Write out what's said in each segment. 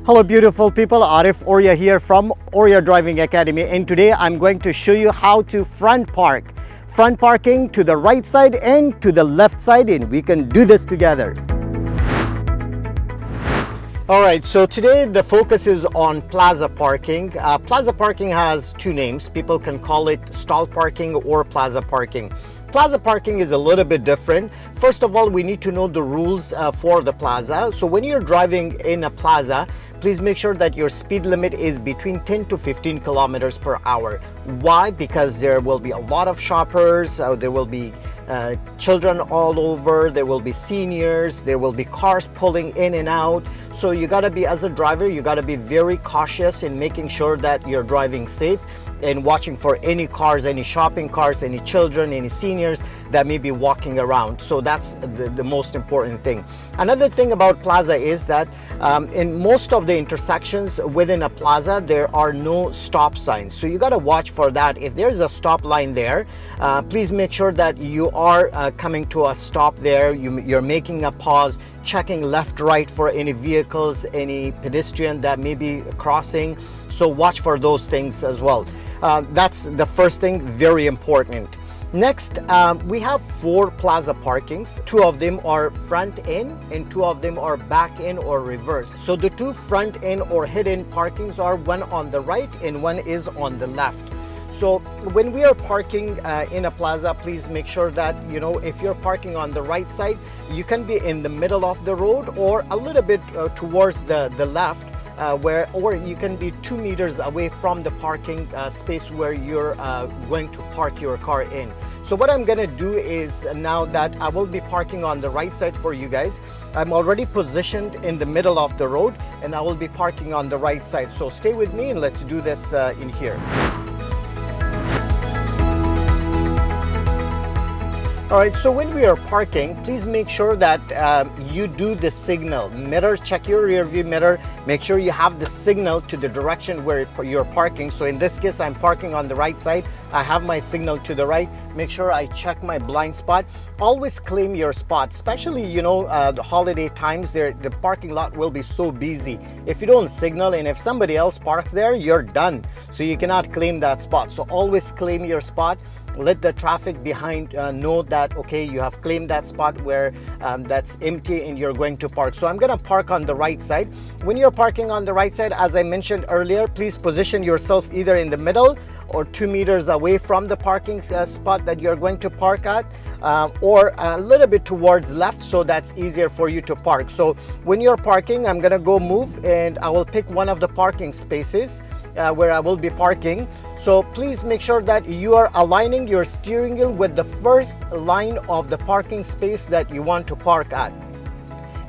Hello beautiful people, Arif Oria here from Oria Driving Academy, and today I'm going to show you how to front park. Front parking to the right side and to the left side, and we can do this together. Alright, so today the focus is on plaza parking. Plaza parking has two names. People can call it stall parking or plaza parking. Plaza parking is a little bit different. First of all, we need to know the rules for the plaza. So when you're driving in a plaza, please make sure that your speed limit is between 10 to 15 kilometers per hour. Why? Because there will be a lot of shoppers, there will be children all over, there will be seniors, there will be cars pulling in and out. So you gotta be, as a driver, you gotta be very cautious in making sure that you're driving safe and watching for any cars, any shopping cars, any children, any seniors that may be walking around. So that's the most important thing. Another thing about plaza is that in most of the intersections within a plaza, there are no stop signs. So you got to watch for that. If there's a stop line there, please make sure that you are coming to a stop there. You're making a pause, checking left, right for any vehicles, any pedestrian that may be crossing. So watch for those things as well. That's the first thing, very important. Next, we have 4 plaza parkings. 2 of them are front in and 2 of them are back in or reverse. So the 2 front in or hidden parkings are one on the right and one is on the left. So when we are parking in a plaza, please make sure that, you know, if you're parking on the right side, you can be in the middle of the road or a little bit towards the left. Or you can be 2 meters away from the parking space where you're going to park your car in. So what I'm gonna do is, now that I will be parking on the right side for you guys, I'm already positioned in the middle of the road and I will be parking on the right side. So stay with me and let's do this in here. All right, so when we are parking, please make sure that you do the signal. Mirror, check your rear view mirror. Make sure you have the signal to the direction where you're parking. So in this case, I'm parking on the right side. I have my signal to the right. Make sure I check my blind spot. Always claim your spot, especially, you know, the holiday times there, the parking lot will be so busy. If you don't signal and if somebody else parks there, you're done. So you cannot claim that spot. So always claim your spot. Let the traffic behind know that, okay, you have claimed that spot where that's empty and you're going to park. So I'm gonna park on the right side. When you're parking on the right side, as I mentioned earlier, please position yourself either in the middle or 2 meters away from the parking spot that you're going to park at, or a little bit towards left, so that's easier for you to park. So when you're parking, I'm gonna go move and I will pick one of the parking spaces where I will be parking. So please make sure that you are aligning your steering wheel with the first line of the parking space that you want to park at.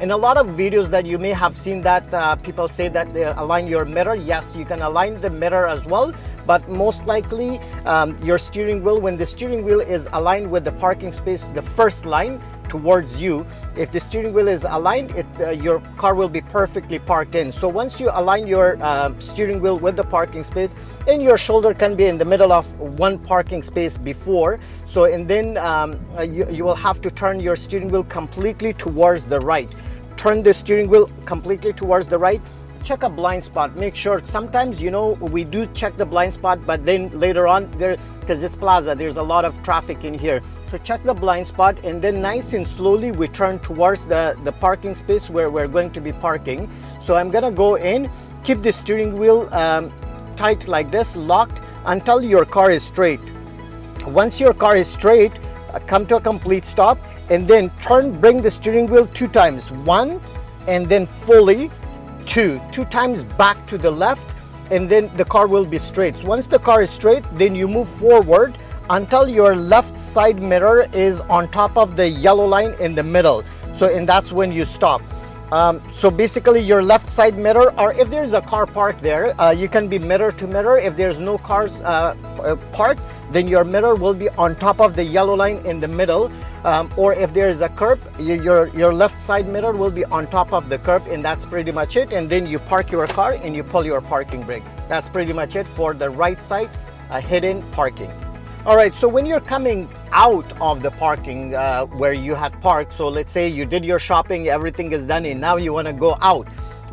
In a lot of videos that you may have seen that people say that they align your mirror. Yes, you can align the mirror as well, but most likely your steering wheel, when the steering wheel is aligned with the parking space, the first line towards you, if the steering wheel is aligned, your car will be perfectly parked in. So once you align your steering wheel with the parking space, and your shoulder can be in the middle of one parking space before, so and then you will have to turn your steering wheel completely towards the right. Turn the steering wheel completely towards the right. Check a blind spot. Make sure, sometimes, you know, we do check the blind spot, but then later on, because it's plaza, there's a lot of traffic in here. So check the blind spot and then nice and slowly we turn towards the parking space where we're going to be parking. So I'm gonna go in, keep the steering wheel tight like this, locked until your car is straight. Once your car is straight, come to a complete stop and then bring the steering wheel 2 times. 1 and then fully 2 times back to the left, and then the car will be straight. So once the car is straight, then you move forward until your left side mirror is on top of the yellow line in the middle. So, and that's when you stop. So basically your left side mirror, or if there's a car parked there, you can be mirror to mirror. If there's no cars parked, then your mirror will be on top of the yellow line in the middle. Or if there is a curb, your left side mirror will be on top of the curb, and that's pretty much it. And then you park your car and you pull your parking brake. That's pretty much it for the right side hidden parking. All right, so when you're coming out of the parking where you had parked, so let's say you did your shopping, everything is done, and now you want to go out.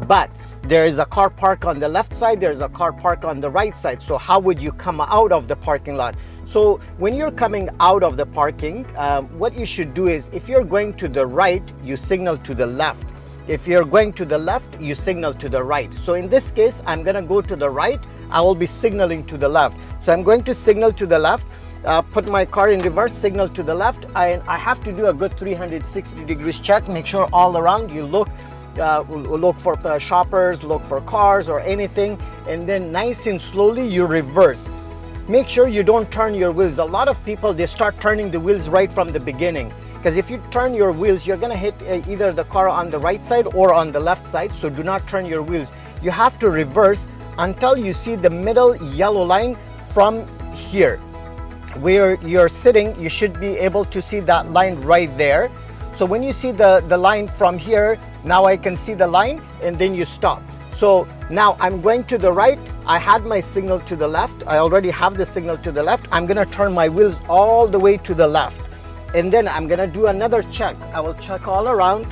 But there is a car park on the left side, there's a car park on the right side. So how would you come out of the parking lot? So when you're coming out of the parking, what you should do is, if you're going to the right, you signal to the left. If you're going to the left, you signal to the right. So in this case, I'm gonna go to the right, I will be signaling to the left. So I'm going to signal to the left, put my car in reverse, signal to the left, and I have to do a good 360 degrees check, make sure all around you look for shoppers, look for cars or anything, and then nice and slowly you reverse. Make sure you don't turn your wheels. A lot of people, they start turning the wheels right from the beginning, because if you turn your wheels, you're gonna hit either the car on the right side or on the left side. So do not turn your wheels. You have to reverse until you see the middle yellow line from here. Where you're sitting, you should be able to see that line right there. So when you see the line from here, now I can see the line, and then you stop. So now I'm going to the right, I had my signal to the left, I already have the signal to the left, I'm gonna turn my wheels all the way to the left. And then I'm gonna do another check. I will check all around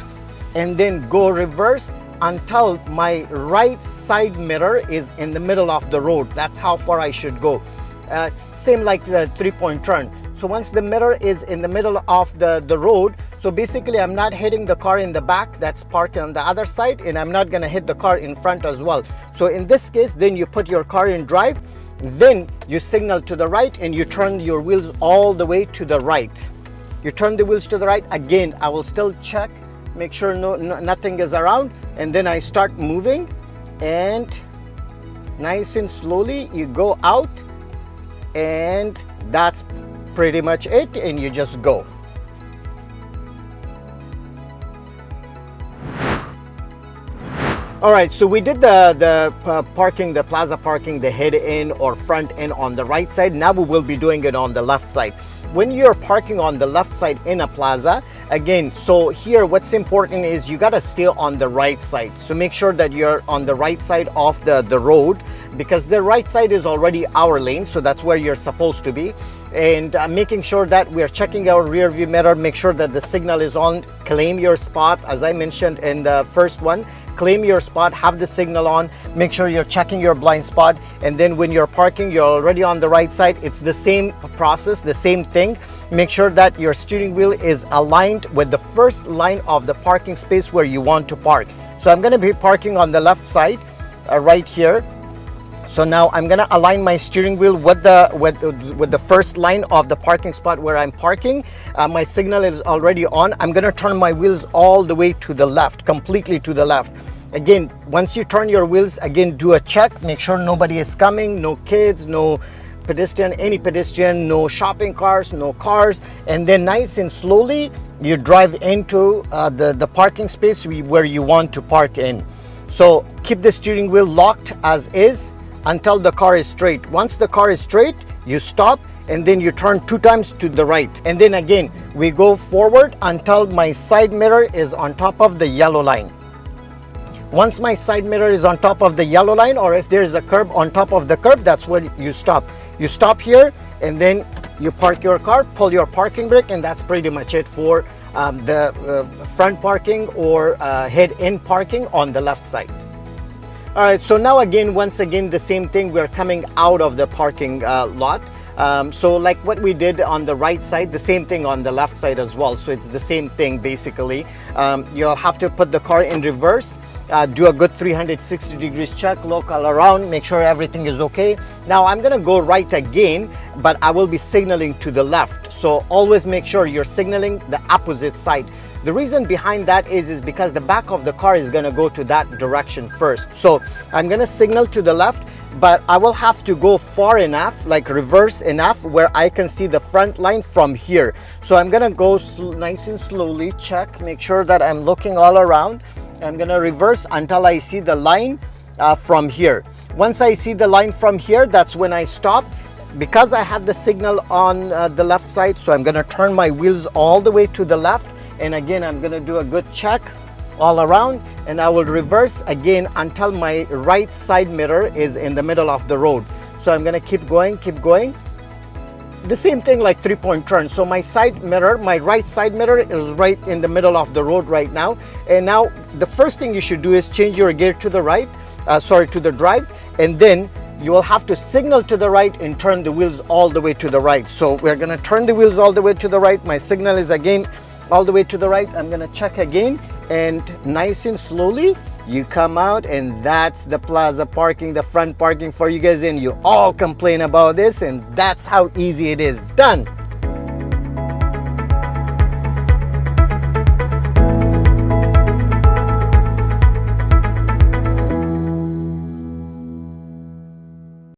and then go reverse until my right side mirror is in the middle of the road. That's how far I should go. Same like the 3-point turn. So once the mirror is in the middle of the road, so basically I'm not hitting the car in the back that's parked on the other side, and I'm not gonna hit the car in front as well. So in this case, then you put your car in drive, then you signal to the right and you turn your wheels all the way to the right. You turn the wheels to the right. Again, I will still check, make sure nothing is around, and then I start moving, and nice and slowly you go out, and that's pretty much it, and you just go. All right, so we did the parking, the plaza parking, the head in or front end on the right side. Now we will be doing it on the left side. When you're parking on the left side in a plaza, again, so here what's important is you gotta stay on the right side. So make sure that you're on the right side of the road, because the right side is already our lane, so that's where you're supposed to be. And making sure that we're checking our rear view mirror, make sure that the signal is on, claim your spot, as I mentioned in the first one. Claim your spot, have the signal on, make sure you're checking your blind spot, and then when you're parking, you're already on the right side. It's the same process, the same thing. Make sure that your steering wheel is aligned with the first line of the parking space where you want to park. So I'm gonna be parking on the left side, right here. So now I'm gonna align my steering wheel with the first line of the parking spot where I'm parking. My signal is already on. I'm gonna turn my wheels all the way to the left, completely to the left. Again, once you turn your wheels, again, do a check, make sure nobody is coming, no kids, no pedestrian, any pedestrian, no shopping cars, no cars, and then nice and slowly you drive into the parking space where you want to park in. So keep the steering wheel locked as is until the car is straight. Once the car is straight, you stop, and then you turn 2 times to the right. And then again, we go forward until my side mirror is on top of the yellow line. Once my side mirror is on top of the yellow line, or if there's a curb on top of the curb, that's where you stop. You stop here, and then you park your car, pull your parking brake, and that's pretty much it for the front parking or head-in parking on the left side. All right, so now again, once again, the same thing, we're coming out of the parking lot. So like what we did on the right side, the same thing on the left side as well. So it's the same thing basically. You'll have to put the car in reverse, do a good 360 degrees check, look all around, make sure everything is okay. Now I'm gonna go right again, but I will be signaling to the left. So always make sure you're signaling the opposite side. The reason behind that is because the back of the car is gonna go to that direction first. So I'm gonna signal to the left, but I will have to go far enough, like reverse enough, where I can see the front line from here. So I'm gonna go nice and slowly, check, make sure that I'm looking all around. I'm gonna reverse until I see the line from here. Once I see the line from here, that's when I stop. Because I had the signal on the left side, so I'm gonna turn my wheels all the way to the left. And again, I'm gonna do a good check all around, and I will reverse again until my right side mirror is in the middle of the road. So I'm gonna keep going, keep going. The same thing like 3-point turn. So my side mirror, my right side mirror is right in the middle of the road right now. And now the first thing you should do is change your gear to the right. sorry, to the drive, and then you will have to signal to the right and turn the wheels all the way to the right. So we're gonna turn the wheels all the way to the right. My signal is again all the way to the right. I'm gonna check again, and nice and slowly you come out, and that's the Plaza parking, the front parking for you guys. And you all complain about this, and that's how easy it is. Done.